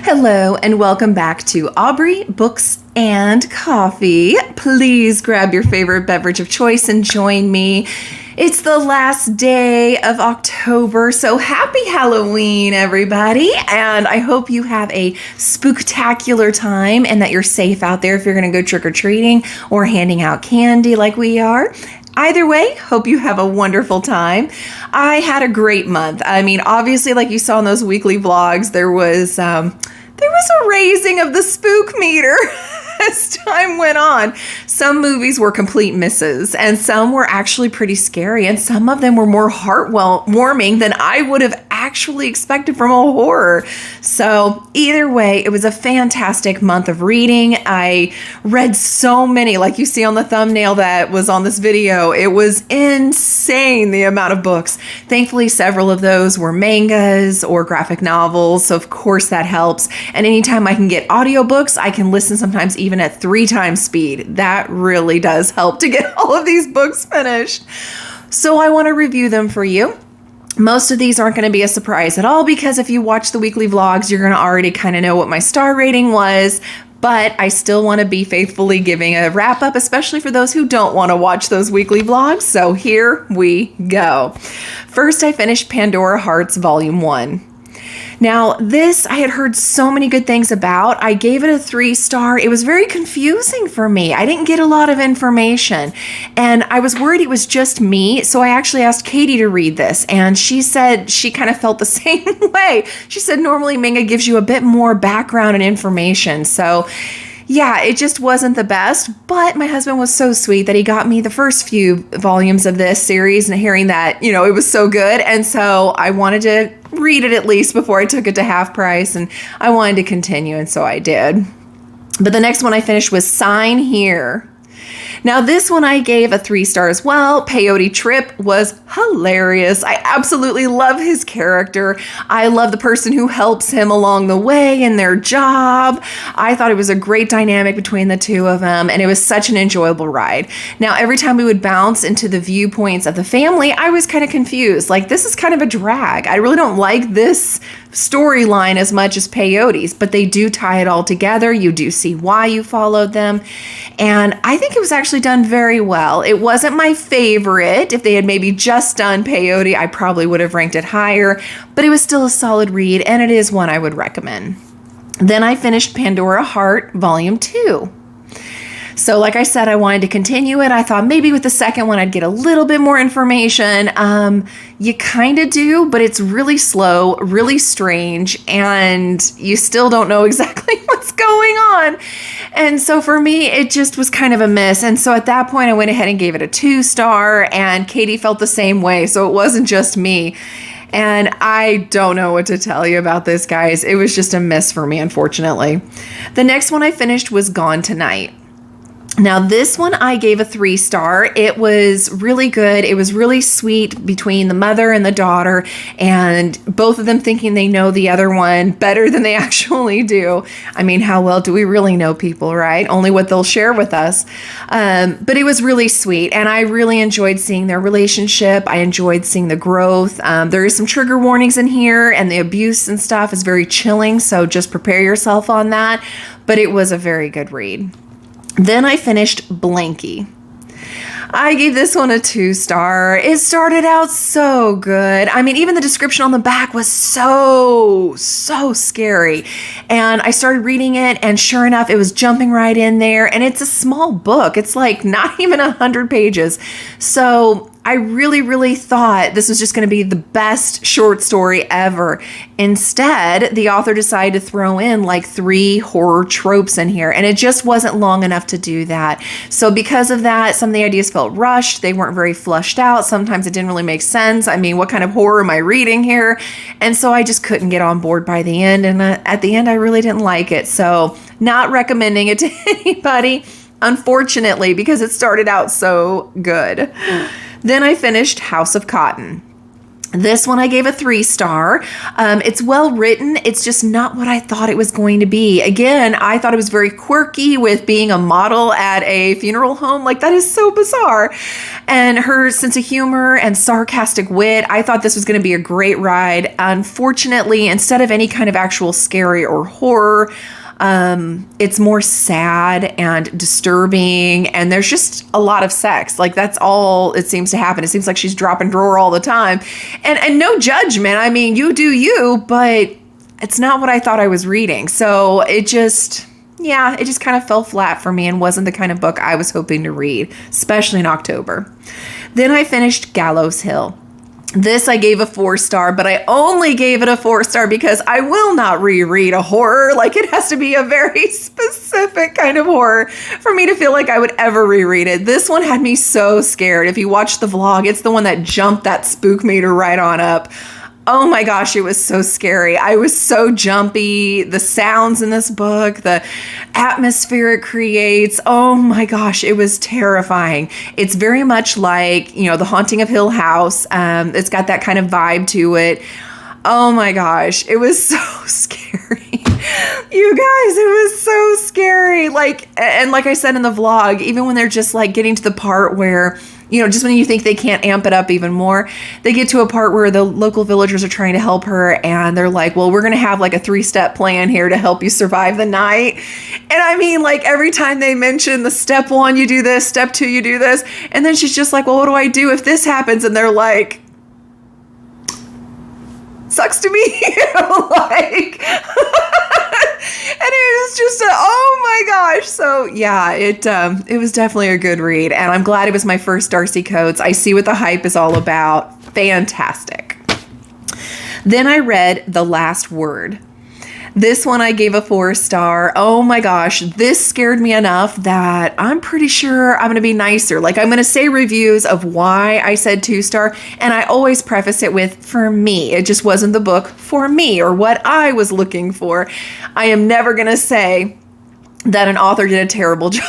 Hello and welcome back to Aubrey Books and Coffee. Please grab your favorite beverage of choice and join me. It's the last day of October, so happy Halloween, everybody. And I hope you have a spooktacular time and that you're safe out there if you're going to go trick-or-treating or handing out candy like we are. Either way, hope you have a wonderful time. I had a great month. I mean, obviously, like you saw in those weekly vlogs, there was a raising of the spook meter as time went on. Some movies were complete misses, and some were actually pretty scary, and some of them were more heartwarming than I would have actually expected from a horror. So either way, it was a fantastic month of reading. I read so many, like you see on the thumbnail that was on this video. It was insane, the amount of books. Thankfully, several of those were mangas or graphic novels, so of course that helps. And anytime I can get audiobooks, I can listen sometimes even at 3 times speed. That really does help to get all of these books finished. So I want to review them for you. Most of these aren't going to be a surprise at all because if you watch the weekly vlogs, you're going to already kind of know what my star rating was. But I still want to be faithfully giving a wrap up, especially for those who don't want to watch those weekly vlogs. So here we go. First, I finished Pandora Hearts Volume 1. Now, this I had heard so many good things about. I gave it a 3-star. It was very confusing for me. I didn't get a lot of information, and I was worried it was just me. So I actually asked Katie to read this, and she said she kind of felt the same way. She said normally manga gives you a bit more background and information. So yeah, it just wasn't the best, but my husband was so sweet that he got me the first few volumes of this series and hearing that, it was so good. And so I wanted to read it at least before I took it to half price, and I wanted to continue, and so I did. But the next one I finished was Sign Here. Now, this one I gave a 3-star as well. Peyote Trip was hilarious. I absolutely love his character. I love the person who helps him along the way in their job. I thought it was a great dynamic between the two of them, and it was such an enjoyable ride. Now, every time we would bounce into the viewpoints of the family, I was kind of confused. Like, this is kind of a drag. I really don't like this storyline as much as Peyote's, but they do tie it all together. You do see why you followed them. And I think it was actually done very well. It wasn't my favorite. If they had maybe just done Peyote, I probably would have ranked it higher, but it was still a solid read, and it is one I would recommend. Then I finished Pandora Heart Volume 2. So like I said, I wanted to continue it. I thought maybe with the second one, I'd get a little bit more information. You kind of do, but it's really slow, really strange, and you still don't know exactly what's going on. And so for me, it just was kind of a miss. And so at that point, I went ahead and gave it a 2-star, and Katie felt the same way. So it wasn't just me. And I don't know what to tell you about this, guys. It was just a miss for me, unfortunately. The next one I finished was Gone Tonight. Now, this one I gave a 3-star. It was really good. It was really sweet between the mother and the daughter, and both of them thinking they know the other one better than they actually do. I mean, how well do we really know people, right? Only what they'll share with us. But it was really sweet, and I really enjoyed seeing their relationship. I enjoyed seeing the growth. There is some trigger warnings in here, and the abuse and stuff is very chilling, so just prepare yourself on that. But it was a very good read. Then I finished Blanky. I gave this one a 2-star. It started out so good. I mean, even the description on the back was so scary. And I started reading it, and sure enough, it was jumping right in there. And it's a small book. It's like not even 100 pages. So I really thought this was just going to be the best short story ever. Instead, the author decided to throw in like 3 horror tropes in here, and it just wasn't long enough to do that. So because of that, some of the ideas felt rushed. They weren't very flushed out. Sometimes it didn't really make sense. I mean, what kind of horror am I reading here? And so I just couldn't get on board by the end. And at the end, I really didn't like it. So not recommending it to anybody, unfortunately, because it started out so good. Then I finished House of Cotton. This one I gave a 3-star. It's well written. It's just not what I thought it was going to be. Again, I thought it was very quirky with being a model at a funeral home. Like, that is so bizarre. And her sense of humor and sarcastic wit, I thought this was going to be a great ride. Unfortunately, instead of any kind of actual scary or horror, it's more sad and disturbing, and there's just a lot of sex. Like, that's all it seems to happen. It seems like she's dropping drawer all the time, and no judgment. I mean, you do you, but it's not what I thought I was reading. So it just kind of fell flat for me and wasn't the kind of book I was hoping to read, especially in October. Then I finished Gallows Hill. This I gave a 4-star, but I only gave it a 4-star because I will not reread a horror. Like, it has to be a very specific kind of horror for me to feel like I would ever reread it. This one had me so scared. If you watch the vlog, it's the one that jumped that spook meter right on up. Oh my gosh, it was so scary. I was so jumpy. The sounds in this book, the atmosphere it creates. Oh my gosh, it was terrifying. It's very much like, The Haunting of Hill House. It's got that kind of vibe to it. Oh my gosh, it was so scary. You guys, it was so scary. Like I said in the vlog, even when they're just like getting to the part where, just when you think they can't amp it up even more, they get to a part where the local villagers are trying to help her, and they're like, well, we're going to have like a 3-step plan here to help you survive the night. And I mean, like, every time they mention the step 1, you do this, step 2, you do this. And then she's just like, well, what do I do if this happens? And they're like, sucks to be you. Like, and it was just oh my gosh. So yeah, it was definitely a good read, and I'm glad it was my first Darcy Coates. I see what the hype is all about. Fantastic. Then I read The Last Word. This one I gave a 4-star. Oh my gosh, this scared me enough that I'm pretty sure I'm going to be nicer. Like, I'm going to say reviews of why I said 2-star, and I always preface it with, for me. It just wasn't the book for me or what I was looking for. I am never going to say that an author did a terrible job.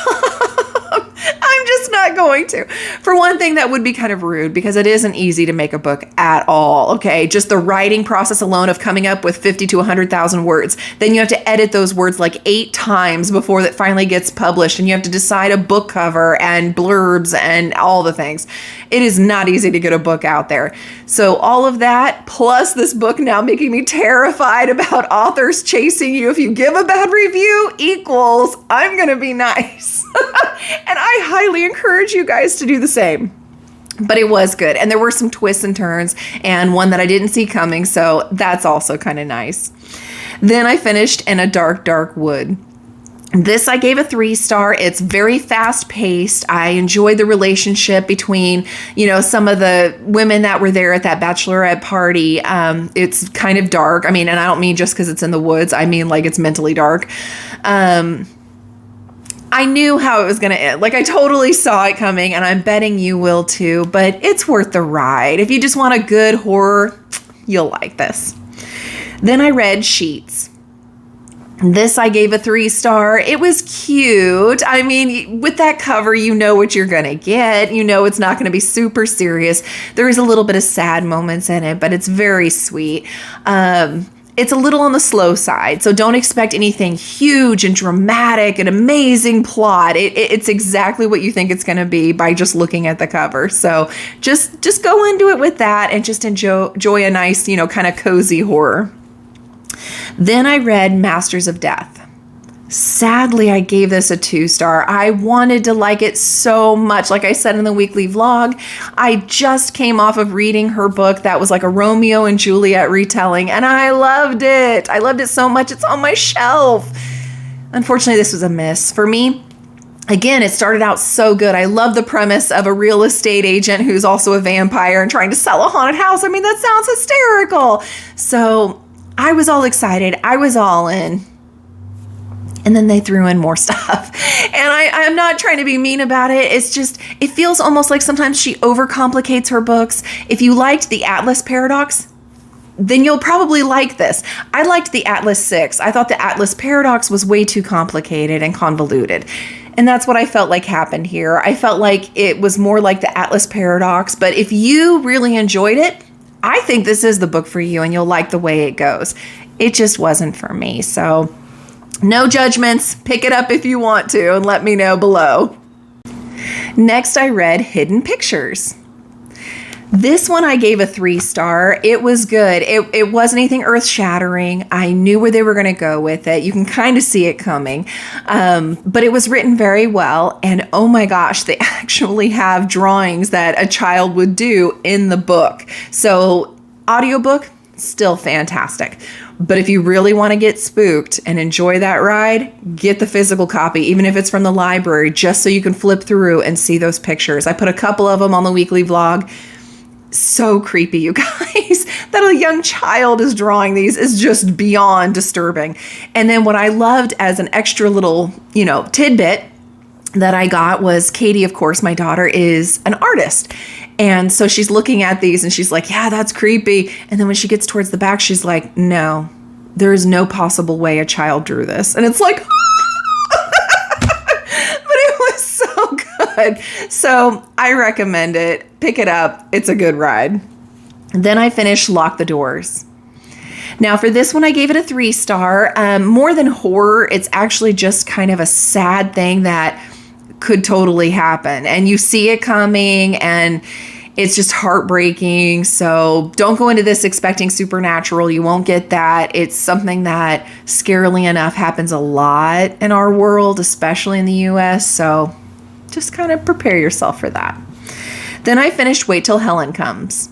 I'm just not going to. For one thing, that would be kind of rude because it isn't easy to make a book at all, okay? Just the writing process alone of coming up with 50 to 100,000 words. Then you have to edit those words like 8 times before that finally gets published, and you have to decide a book cover and blurbs and all the things. It is not easy to get a book out there. So all of that, plus this book now making me terrified about authors chasing you if you give a bad review, equals I'm going to be nice. And I highly encourage you guys to do the same. But it was good. And there were some twists and turns, and one that I didn't see coming. So that's also kind of nice. Then I finished In a Dark, Dark Wood. This I gave a 3-star. It's very fast paced. I enjoyed the relationship between, some of the women that were there at that bachelorette party. It's kind of dark. I mean, and I don't mean just because it's in the woods. I mean, like, it's mentally dark. I knew how it was going to end. Like, I totally saw it coming, and I'm betting you will too, but it's worth the ride. If you just want a good horror, you'll like this. Then I read Sheets. This I gave a 3-star. It was cute. I mean, with that cover, you know what you're going to get. You know it's not going to be super serious. There is a little bit of sad moments in it, but it's very sweet. It's a little on the slow side, so don't expect anything huge and dramatic and amazing plot. It's exactly what you think it's going to be by just looking at the cover. So just go into it with that and just enjoy a nice, kind of cozy horror. Then I read Masters of Death. Sadly, I gave this a 2-star. I wanted to like it so much. Like I said in the weekly vlog, I just came off of reading her book that was like a Romeo and Juliet retelling, and I loved it. I loved it so much. It's on my shelf. Unfortunately, this was a miss for me. Again, it started out so good. I love the premise of a real estate agent who's also a vampire and trying to sell a haunted house. I mean, that sounds hysterical. So I was all excited. I was all in. And then they threw in more stuff. And I'm not trying to be mean about it. It's just, it feels almost like sometimes she overcomplicates her books. If you liked the Atlas Paradox, then you'll probably like this. I liked the Atlas 6. I thought the Atlas Paradox was way too complicated and convoluted. And that's what I felt like happened here. I felt like it was more like the Atlas Paradox. But if you really enjoyed it, I think this is the book for you and you'll like the way it goes. It just wasn't for me. So no judgments. Pick it up if you want to and let me know below. Next, I read Hidden Pictures. This one I gave a 3-star. It was good. It wasn't anything earth-shattering. I knew where they were going to go with it. You can kind of see it coming. But it was written very well. And oh my gosh, they actually have drawings that a child would do in the book. So audiobook, still fantastic. But if you really want to get spooked and enjoy that ride, get the physical copy, even if it's from the library, just so you can flip through and see those pictures. I put a couple of them on the weekly vlog. So creepy, you guys. That a young child is drawing these is just beyond disturbing. And then what I loved as an extra little, tidbit that I got was Katie, of course, my daughter, is an artist. And so she's looking at these and she's like, yeah, that's creepy. And then when she gets towards the back, she's like, no, there is no possible way a child drew this. And it's like, but it was so good. So I recommend it. Pick it up. It's a good ride. Then I finished Lock the Doors. Now for this one, I gave it a 3-star. More than horror, it's actually just kind of a sad thing that could totally happen. And you see it coming and it's just heartbreaking. So don't go into this expecting supernatural. You won't get that. It's something that, scarily enough, happens a lot in our world, especially in the US. So just kind of prepare yourself for that. Then I finished Wait Till Helen Comes.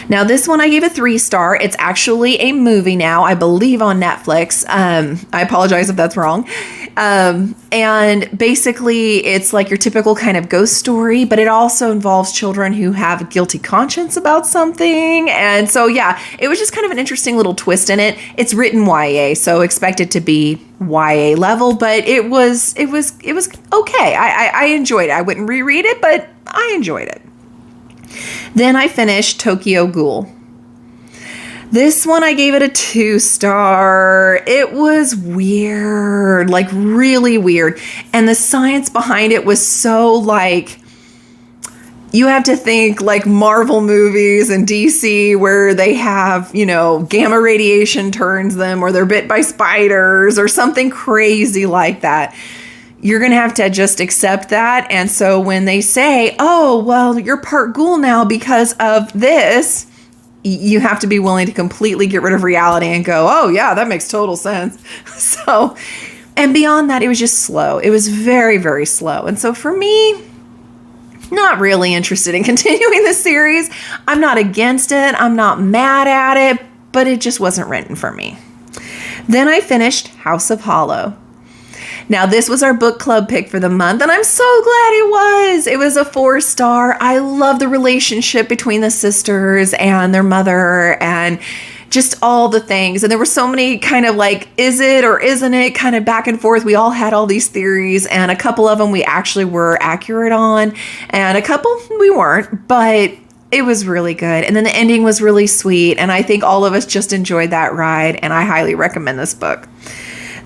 Now this one I gave a 3-star. It's actually a movie now, I believe on Netflix. I apologize if that's wrong. And basically it's like your typical kind of ghost story, but it also involves children who have a guilty conscience about something. And so, yeah, it was just kind of an interesting little twist in it. It's written YA, so expect it to be YA level, but it was okay. I enjoyed it. I wouldn't reread it, but I enjoyed it. Then I finished Tokyo Ghoul. This one I gave it a 2-star. It was weird, like really weird. And the science behind it was so like, you have to think like Marvel movies and DC where they have, gamma radiation turns them or they're bit by spiders or something crazy like that. You're going to have to just accept that. And so when they say, oh, well, you're part ghoul now because of this, you have to be willing to completely get rid of reality and go, oh, yeah, that makes total sense. So, and beyond that, it was just slow. It was very, very slow. And so for me, not really interested in continuing the series. I'm not against it. I'm not mad at it, but it just wasn't written for me. Then I finished House of Hollow. Now, this was our book club pick for the month, and I'm so glad it was. It was a 4-star. I love the relationship between the sisters and their mother and just all the things. And there were so many kind of like, is it or isn't it kind of back and forth. We all had all these theories, and a couple of them we actually were accurate on, and a couple we weren't, but it was really good. And then the ending was really sweet, and I think all of us just enjoyed that ride, and I highly recommend this book.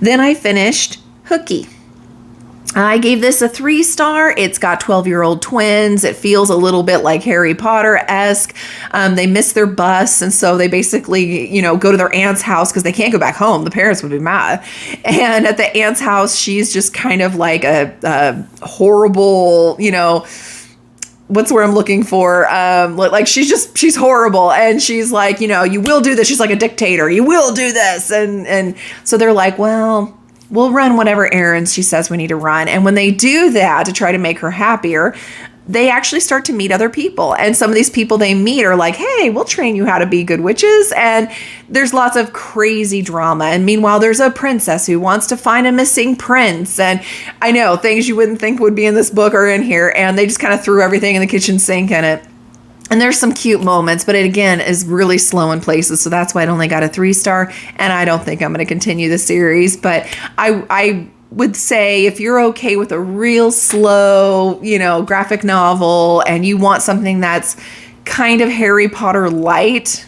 Then I finished Hooky. I gave this a 3-star. It's got 12-year-old twins. It feels a little bit like Harry Potter-esque. They miss their bus, and so they basically, go to their aunt's house because they can't go back home. The parents would be mad. And at the aunt's house, she's just kind of like a horrible, what's the word I'm looking for? Like she's horrible. And she's like, you will do this. She's like a dictator. You will do this. And so they're like, well, we'll run whatever errands she says we need to run. And when they do that to try to make her happier, they actually start to meet other people. And some of these people they meet are like, hey, we'll train you how to be good witches. And there's lots of crazy drama. And meanwhile, there's a princess who wants to find a missing prince. And I know things you wouldn't think would be in this book are in here. And they just kind of threw everything in the kitchen sink in it. And there's some cute moments, but it again is really slow in places. So that's why it only got a 3-star. And I don't think I'm going to continue the series. But I would say if you're okay with a real slow, graphic novel and you want something that's kind of Harry Potter light,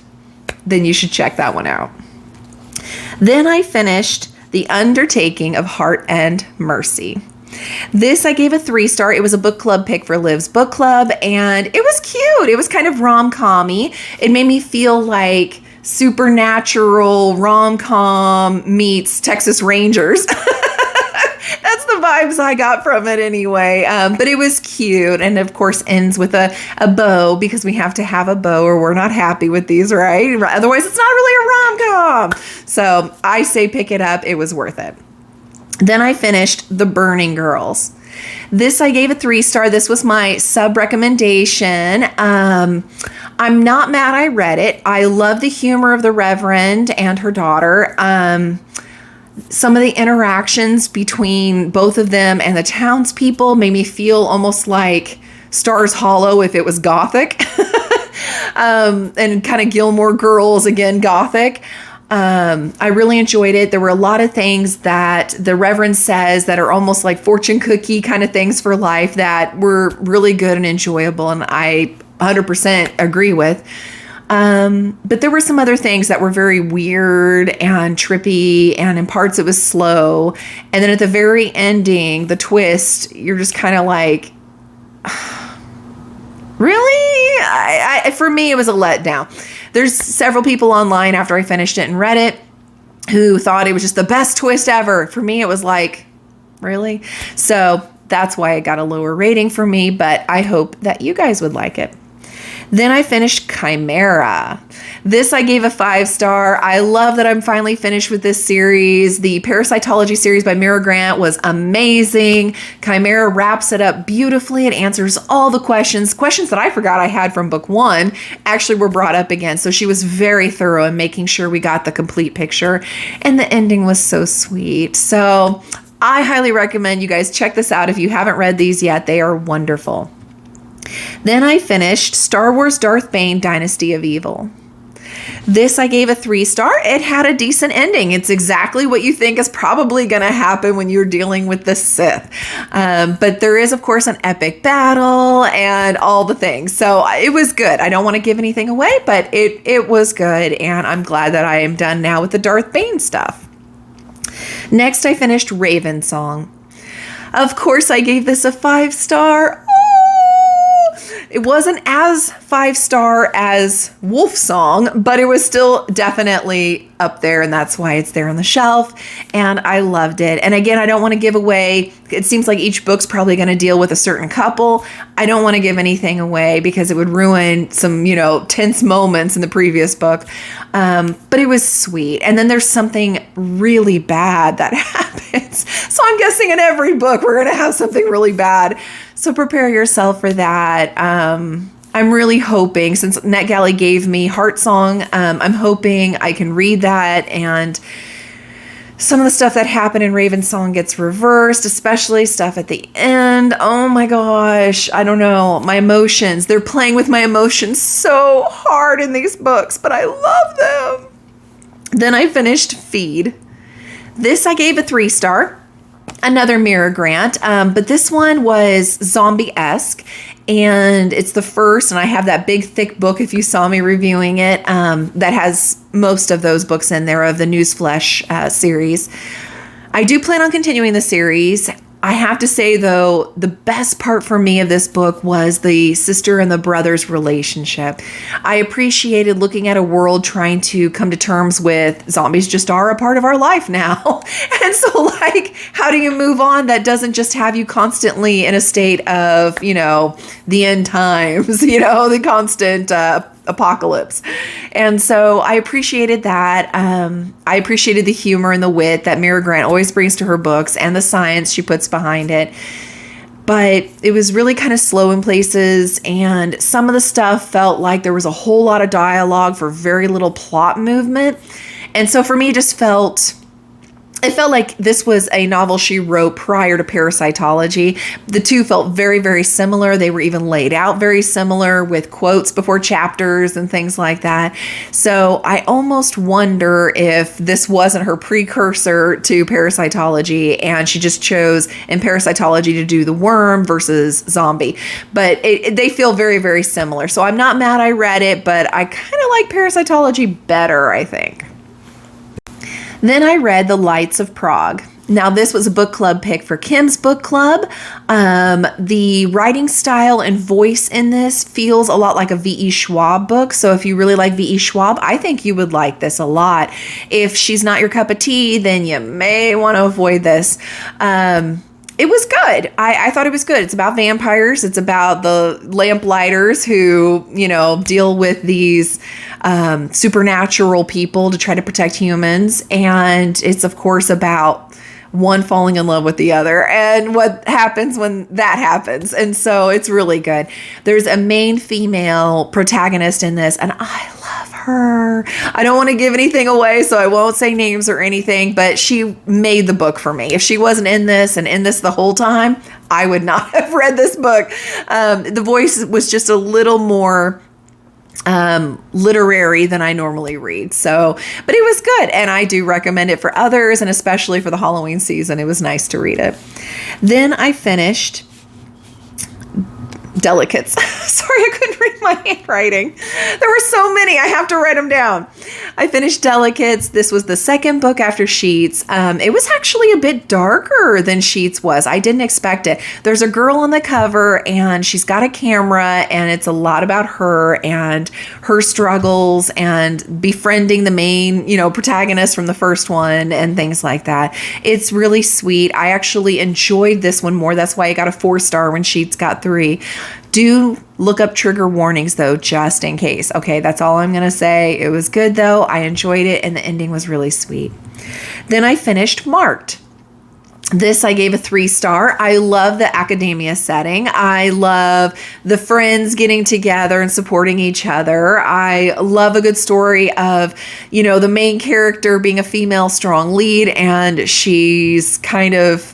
then you should check that one out. Then I finished The Undertaking of Heart and Mercy. This I gave a 3-star. It was a book club pick for Liv's book club, and it was cute. It was kind of rom-com-y. It made me feel like supernatural rom-com meets Texas Rangers. That's the vibes I got from it anyway. But it was cute, and of course ends with a bow, because we have to have a bow or we're not happy with these, right? Otherwise it's not really a rom-com. So I say pick it up. It was worth it. Then I finished The Burning Girls. This I gave a 3-star. This was my sub recommendation. I'm not mad I read it. I love the humor of the Reverend and her daughter. Some of the interactions between both of them and the townspeople made me feel almost like Stars Hollow if it was Gothic. And kind of Gilmore Girls, again, Gothic. I really enjoyed it. There were a lot of things that the Reverend says that are almost like fortune cookie kind of things for life that were really good and enjoyable, and I 100% agree with. But there were some other things that were very weird and trippy, and in parts it was slow. And then at the very ending, the twist, you're just kind of like, really? For me, it was a letdown. There's several people online after I finished it and read it who thought it was just the best twist ever. For me, it was like, really? So that's why it got a lower rating for me, but I hope that you guys would like it. Then I finished Chimera. This I gave a 5-star. I love that I'm finally finished with this series. The Parasitology series by Mira Grant was amazing. Chimera wraps it up beautifully. It answers all the questions. Questions that I forgot I had from book 1 actually were brought up again. So she was very thorough in making sure we got the complete picture. And the ending was so sweet. So I highly recommend you guys check this out if you haven't read these yet. They are wonderful. Then I finished Star Wars Darth Bane Dynasty of Evil. This I gave a 3-star. It had a decent ending. It's exactly what you think is probably going to happen when you're dealing with the Sith. But there is, of course, an epic battle and all the things. So it was good. I don't want to give anything away, but it was good. And I'm glad that I am done now with the Darth Bane stuff. Next, I finished Raven Song. Of course, I gave this a 5-star. It wasn't as 5-star as Wolf Song, but it was still definitely up there, and that's why it's there on the shelf, and I loved it. And again, I don't want to give away, it seems like each book's probably going to deal with a certain couple. I don't want to give anything away because it would ruin some, tense moments in the previous book. But it was sweet. And then there's something really bad that happens. So I'm guessing in every book we're going to have something really bad. So prepare yourself for that. I'm really hoping, since NetGalley gave me Heart Song, I'm hoping I can read that, and some of the stuff that happened in Raven Song gets reversed, especially stuff at the end. Oh my gosh, I don't know. My emotions, they're playing with my emotions so hard in these books, but I love them. Then I finished Feed. This I gave a 3-star. Another Mira Grant, but this one was zombie-esque, and it's the first, and I have that big thick book if you saw me reviewing it, that has most of those books in there of the Newsflesh series. I do plan on continuing the series. I have to say, though, the best part for me of this book was the sister and the brother's relationship. I appreciated looking at a world trying to come to terms with zombies just are a part of our life now. And so, how do you move on that doesn't just have you constantly in a state of, the end times, the constant apocalypse. And so I appreciated that. I appreciated the humor and the wit that Mira Grant always brings to her books and the science she puts behind it. But it was really kind of slow in places, and some of the stuff felt like there was a whole lot of dialogue for very little plot movement. And so for me, it felt like this was a novel she wrote prior to Parasitology. The two felt very, very similar. They were even laid out very similar with quotes before chapters and things like that. So I almost wonder if this wasn't her precursor to Parasitology and she just chose in Parasitology to do the worm versus zombie. But they feel very, very similar. So I'm not mad I read it, but I kind of like Parasitology better, I think. Then I read The Lights of Prague. Now, this was a book club pick for Kim's book club. The writing style and voice in this feels a lot like a V.E. Schwab book. So if you really like V.E. Schwab, I think you would like this a lot. If she's not your cup of tea, then you may want to avoid this. It was good. I thought it was good. It's about vampires. It's about the lamplighters who, deal with these supernatural people to try to protect humans. And it's, of course, about one falling in love with the other and what happens when that happens. And so it's really good. There's a main female protagonist in this, and I love her. I don't want to give anything away, so I won't say names or anything, but she made the book for me. If she wasn't in this and in this the whole time, I would not have read this book. The voice was just a little more literary than I normally read. So, but it was good. And I do recommend it for others, and especially for the Halloween season. It was nice to read it. Then I finished Delicates. Sorry, I couldn't read my handwriting. There were so many. I have to write them down. I finished Delicates. This was the second book after Sheets. It was actually a bit darker than Sheets was. I didn't expect it. There's a girl on the cover, and she's got a camera, and it's a lot about her and her struggles and befriending the main, protagonist from the first one and things like that. It's really sweet. I actually enjoyed this one more. That's why I got a 4-star when Sheets got 3. Do look up trigger warnings, though, just in case. Okay, that's all I'm going to say. It was good, though. I enjoyed it, and the ending was really sweet. Then I finished Marked. This I gave a 3-star. I love the academia setting. I love the friends getting together and supporting each other. I love a good story of, the main character being a female strong lead, and she's kind of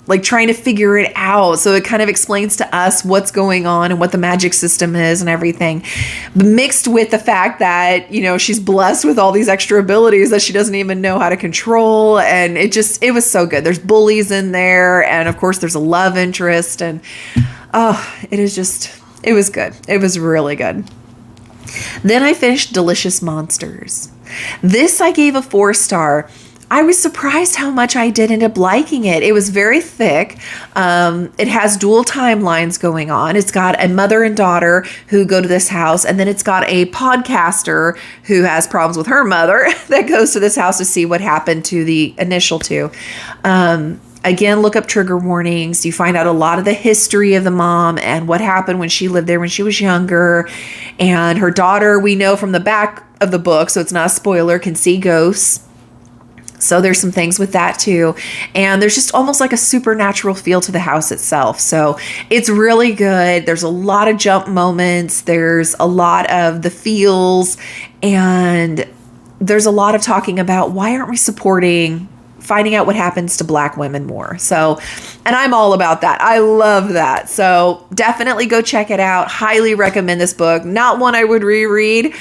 like trying to figure it out. So it kind of explains to us what's going on and what the magic system is and everything, mixed with the fact that, she's blessed with all these extra abilities that she doesn't even know how to control. And it was so good. There's bullies in there. And of course there's a love interest, and it was good. It was really good. Then I finished Delicious Monsters. This I gave a 4-star. I was surprised how much I did end up liking it. It was very thick. It has dual timelines going on. It's got a mother and daughter who go to this house, and then it's got a podcaster who has problems with her mother that goes to this house to see what happened to the initial two. Again, look up trigger warnings. You find out a lot of the history of the mom and what happened when she lived there when she was younger. And her daughter, we know from the back of the book, so it's not a spoiler, can see ghosts. So there's some things with that too. And there's just almost like a supernatural feel to the house itself. So it's really good. There's a lot of jump moments. There's a lot of the feels. And there's a lot of talking about why aren't we supporting finding out what happens to Black women more. So, and I'm all about that. I love that. So definitely go check it out. Highly recommend this book. Not one I would reread,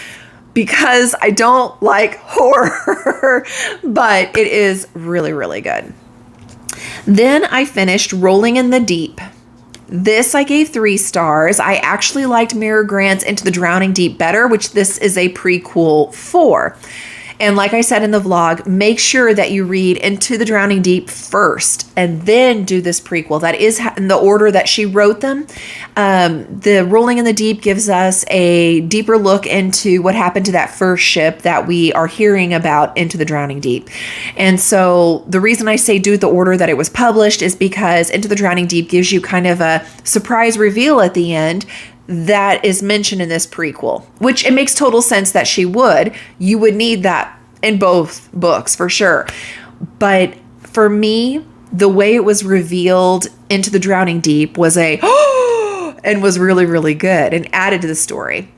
because I don't like horror, but it is really, really good. Then I finished Rolling in the Deep. This I gave 3 stars. I actually liked Mira Grant's Into the Drowning Deep better, which this is a prequel for. And like I said in the vlog, make sure that you read Into the Drowning Deep first and then do this prequel. That is in the order that she wrote them. The Rolling in the Deep gives us a deeper look into what happened to that first ship that we are hearing about, Into the Drowning Deep. And so the reason I say do the order that it was published is because Into the Drowning Deep gives you kind of a surprise reveal at the end that is mentioned in this prequel, which it makes total sense that she would. You would need that in both books for sure. But for me, the way it was revealed Into the Drowning Deep was and was really, really good and added to the story.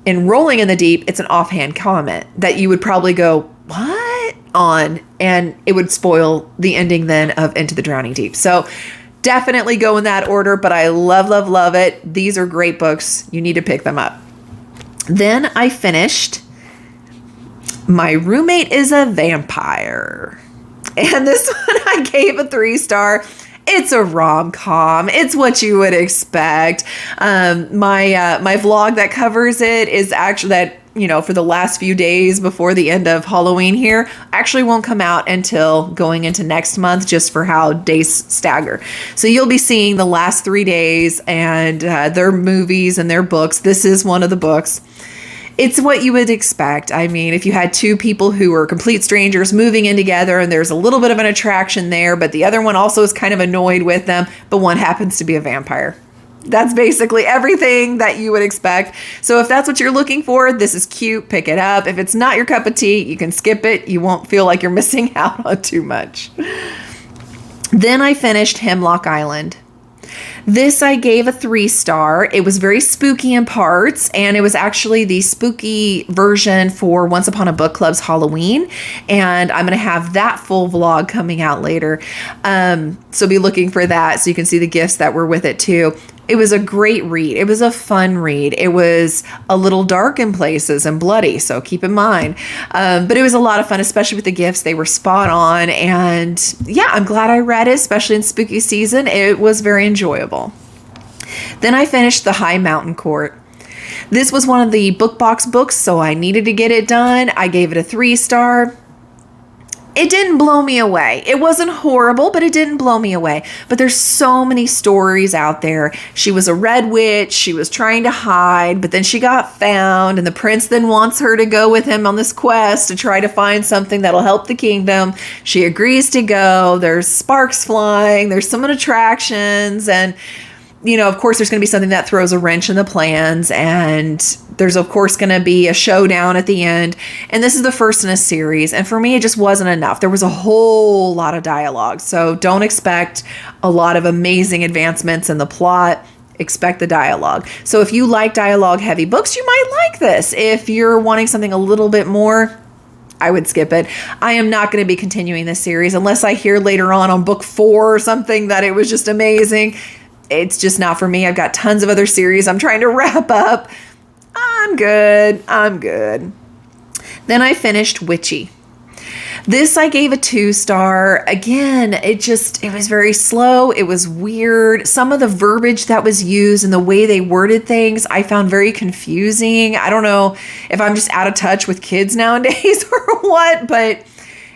In Rolling in the Deep, it's an offhand comment that you would probably go, what? On, and it would spoil the ending then of Into the Drowning Deep. So definitely go in that order, but I love, love, love it. These are great books. You need to pick them up. Then I finished My Roommate is a Vampire. And this one I gave a 3-star. It's a rom-com. It's what you would expect. My vlog that covers it is actually, that for the last few days before the end of Halloween here, actually won't come out until going into next month, just for how days stagger. So you'll be seeing the last 3 days and their movies and their books. This is one of the books. It's what you would expect. I mean, if you had two people who were complete strangers moving in together and there's a little bit of an attraction there, but the other one also is kind of annoyed with them, but one happens to be a vampire. That's basically everything that you would expect. So if that's what you're looking for, this is cute. Pick it up. If it's not your cup of tea, you can skip it. You won't feel like you're missing out on too much. Then I finished Hemlock Island. This I gave a 3-star. It was very spooky in parts, and it was actually the spooky version for Once Upon a Book Club's Halloween, and I'm going to have that full vlog coming out later. So be looking for that so you can see the gifts that were with it too. It was a great read. It was a fun read. It was a little dark in places and bloody, so keep in mind. But it was a lot of fun, especially with the gifts. They were spot on. And yeah, I'm glad I read it, especially in spooky season. It was very enjoyable. Then I finished The High Mountain Court. This was one of the book box books, so I needed to get it done. I gave it a 3-star. It didn't blow me away. It wasn't horrible, but it didn't blow me away. But there's so many stories out there. She was a red witch. She was trying to hide, but then she got found, and the prince then wants her to go with him on this quest to try to find something that'll help the kingdom. She agrees to go. There's sparks flying. There's some attractions, and of course, there's going to be something that throws a wrench in the plans, and there's, of course, going to be a showdown at the end. And this is the first in a series, and for me, it just wasn't enough. There was a whole lot of dialogue, so don't expect a lot of amazing advancements in the plot. Expect the dialogue. So if you like dialogue-heavy books, you might like this. If you're wanting something a little bit more, I would skip it. I am not going to be continuing this series unless I hear later on book 4 or something that it was just amazing. It's just not for me. I've got tons of other series I'm trying to wrap up. I'm good. Then I finished Witchy. This I gave a 2-star. Again, it was very slow. It was weird. Some of the verbiage that was used and the way they worded things, I found very confusing. I don't know if I'm just out of touch with kids nowadays or what, but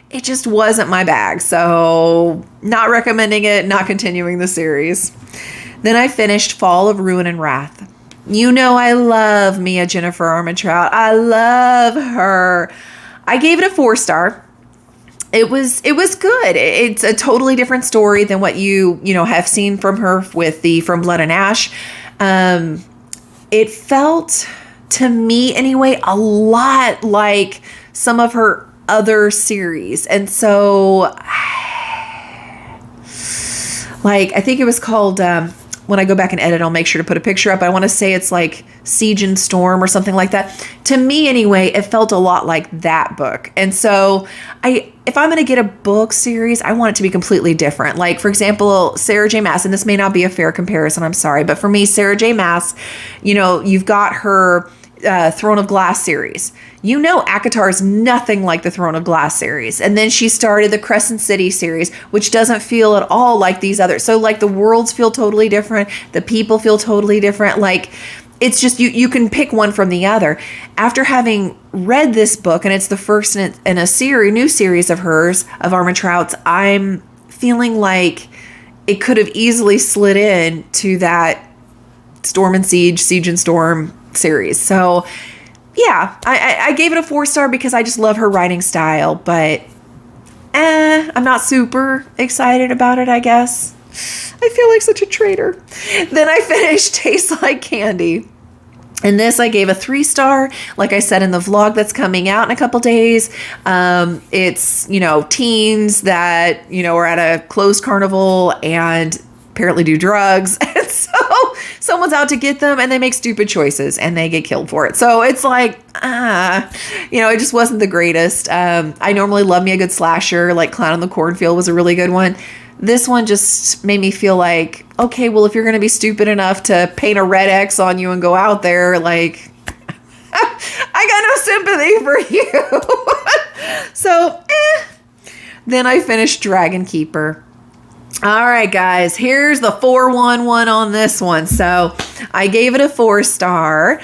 it just wasn't my bag. So not recommending it, not continuing the series. Then I finished Fall of Ruin and Wrath. I love Mia Jennifer Armentrout. I love her. I gave it a 4-star. It was good. It's a totally different story than what you have seen from her with the From Blood and Ash. It felt, to me anyway, a lot like some of her other series. And so, I think it was called, when I go back and edit, I'll make sure to put a picture up. I want to say it's like Siege and Storm or something like that. To me anyway, it felt a lot like that book. And so if I'm going to get a book series, I want it to be completely different. Like, for example, Sarah J. Maas, and this may not be a fair comparison, I'm sorry, but for me, Sarah J. Maas, you've got her Throne of Glass series. ACOTAR is nothing like the Throne of Glass series. And then she started the Crescent City series, which doesn't feel at all like these others. So the worlds feel totally different. The people feel totally different. It's just, you can pick one from the other. After having read this book, and it's the first in a new series of hers, of Armentrout's, I'm feeling like it could have easily slid in to that Storm and Siege, Siege and Storm series. So yeah, I gave it a 4-star because I just love her writing style, but I'm not super excited about it, I guess. I feel like such a traitor. Then I finished Tastes Like Candy. And this I gave a 3-star, like I said in the vlog that's coming out in a couple days. It's, teens that, are at a closed carnival and apparently do drugs. And so someone's out to get them and they make stupid choices and they get killed for it. So it's it just wasn't the greatest. I normally love me a good slasher, like Clown in the Cornfield was a really good one. This one just made me feel like, okay, well, if you're going to be stupid enough to paint a red X on you and go out there, I got no sympathy for you. So, Then I finished Dragon Keeper. All right, guys, here's the 411 on this one. So I gave it a 4-star.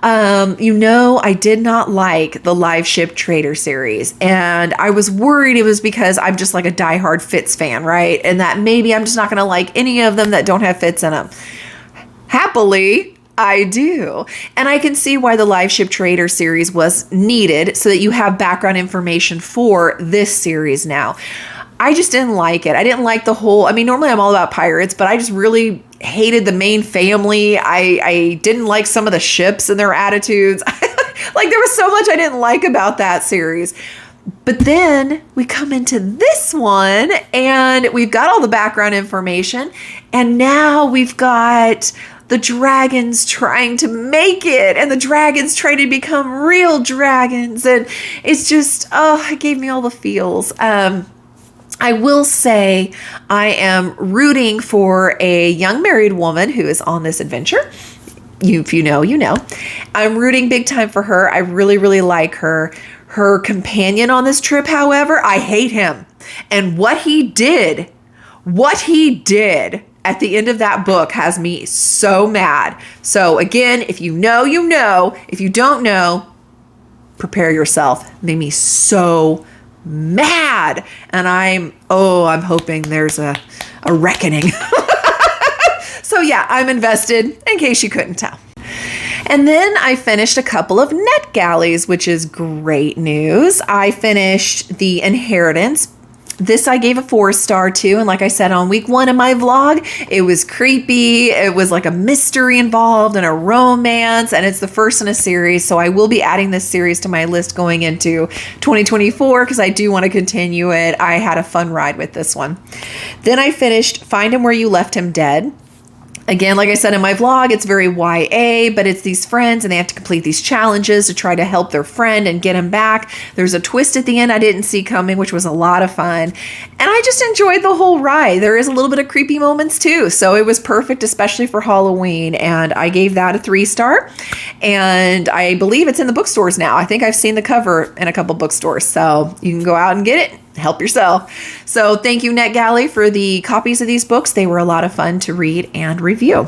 I did not like the Live Ship Trader series, and I was worried it was because I'm just like a diehard Fitz fan, right? And that maybe I'm just not going to like any of them that don't have Fitz in them. Happily, I do. And I can see why the Live Ship Trader series was needed so that you have background information for this series now. I just didn't like it. I didn't like the whole, normally I'm all about pirates, but I just really hated the main family. I didn't like some of the ships and their attitudes. Like there was so much I didn't like about that series. But then we come into this one and we've got all the background information, and now we've got the dragons trying to make it, and the dragons trying to become real dragons. And it's just, it gave me all the feels. I will say I am rooting for a young married woman who is on this adventure. If you know, you know. I'm rooting big time for her. I really, really like her. Her companion on this trip, however, I hate him. And what he did at the end of that book has me so mad. So again, if you know, you know. If you don't know, prepare yourself. It made me so mad. And I'm hoping there's a reckoning. So yeah, I'm invested, in case you couldn't tell. And then I finished a couple of NetGalleys, which is great news. I finished The Inheritance. This I gave a 4-star to, and like I said on week 1 of my vlog, it was creepy. It was like a mystery involved and a romance, and it's the first in a series, so I will be adding this series to my list going into 2024 because I do want to continue it. I had a fun ride with this one. Then I finished Find Him Where You Left Him Dead. Again, like I said in my vlog, it's very YA, but it's these friends and they have to complete these challenges to try to help their friend and get him back. There's a twist at the end I didn't see coming, which was a lot of fun. And I just enjoyed the whole ride. There is a little bit of creepy moments too. So it was perfect, especially for Halloween. And I gave that a 3-star. And I believe it's in the bookstores now. I think I've seen the cover in a couple bookstores. So you can go out and get it. Help yourself. So thank you, NetGalley, for the copies of these books. They were a lot of fun to read and review.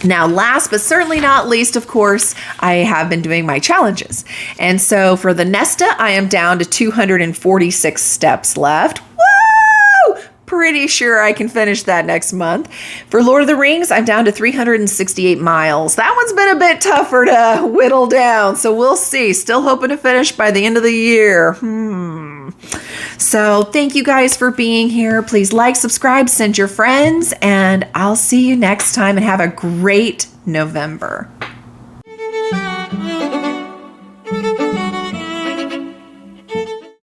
Now, last but certainly not least, of course, I have been doing my challenges. And so for the Nesta, I am down to 246 steps left. Woo! Pretty sure I can finish that next month. For Lord of the Rings, I'm down to 368 miles. That one's been a bit tougher to whittle down, so we'll see. Still hoping to finish by the end of the year. So thank you guys for being here. Please like, subscribe, send your friends, and I'll see you next time, and have a great November.